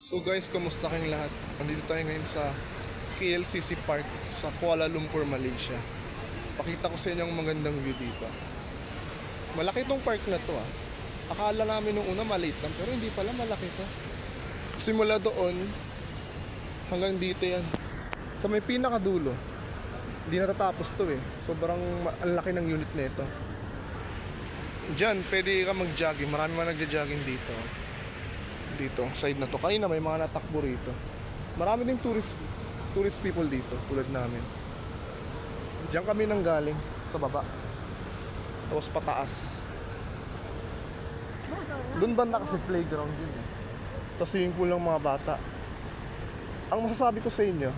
So guys, kamusta kayong lahat? Nandito tayo ngayon sa KLCC Park sa Kuala Lumpur, Malaysia. Pakita ko sa inyo ang magandang view dito. Malaki tong park na to . Akala namin nung una maliit lang, pero hindi pala, malaki to. Simula doon hanggang dito yan. Sa may pinakadulo, hindi natatapos to . Sobrang ang laki ng unit na ito. Diyan, pwede ka mag-jogging. Marami man nagja-jogging dito. Dito, side na to. Kanina may mga natakbo rito. Marami ding tourist people dito, tulad namin. Diyan kami nang galing, sa baba. Tapos pataas. Doon banda kasi playground din . Tapos swimming pool ng mga bata. Ang masasabi ko sa inyo,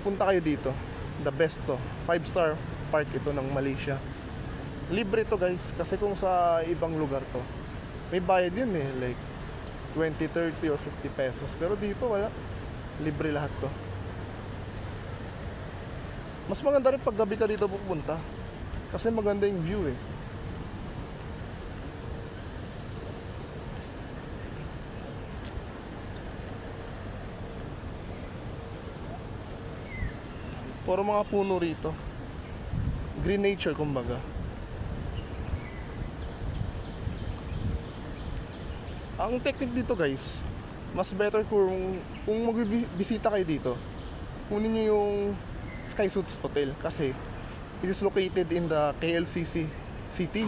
punta kayo dito. The best to. 5-star park ito ng Malaysia. Libre to guys, kasi kung sa ibang lugar to, may bayad yun . Like 20, 30 or 50 pesos. Pero dito wala. Libre lahat to. Mas maganda rin pag gabi ka dito pupunta. Kasi maganda yung view . Puro mga puno rito. Green nature kumbaga. Ang technique dito guys, mas better kung magbibisita kayo dito, kunin nyo yung Sky Suites Hotel kasi it is located in the KLCC City.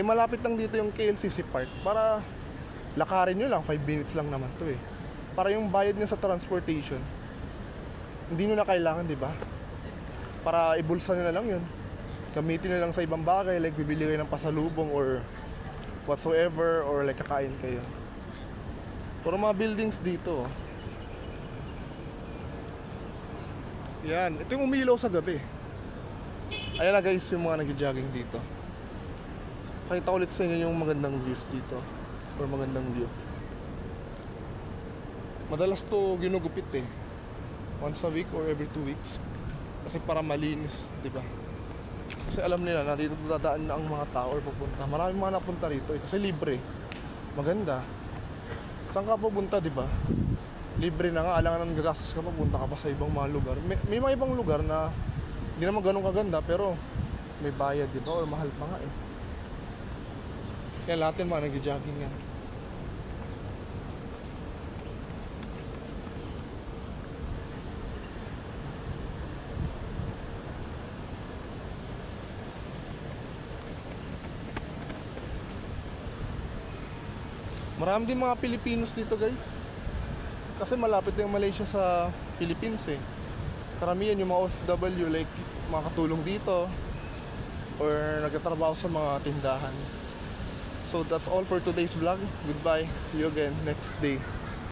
Malapit lang dito yung KLCC Park, para lakarin nyo lang, 5 minutes lang naman to . Para yung bayad nyo sa transportation, hindi nyo na kailangan, di ba? Para ibulsa nyo na lang yun. Gamitin nyo lang sa ibang bagay, like bibili kayo ng pasalubong or whatsoever, or like kakain kayo. Pero mga buildings dito. Yan, ito yung umilaw sa gabi. Ayan na guys yung mga nag-jogging dito. Pakita ulit sa inyo yung magandang views dito, or magandang view. Madalas to ginugupit once a week or every 2 weeks. Kasi para malinis, di ba? Kasi alam nila na dito dadaan na ang mga tao or pupunta. Maraming mga napunta rito kasi libre. Maganda. Saan ka pupunta, di ba? Libre na nga, alangan nang gagastos ka, pupunta ka pa sa ibang mga lugar. May mga ibang lugar na hindi naman ganun kaganda, pero may bayad, di ba? Or mahal pa nga . Kaya lahat yung mga nag-jogging yan. Marami din mga Pilipinos dito guys. Kasi malapit yung Malaysia sa Philippines . Karamihan yung mga OFW, like mga katulong dito or nagtatrabaho sa mga tindahan. So that's all for today's vlog. Goodbye. See you again next day.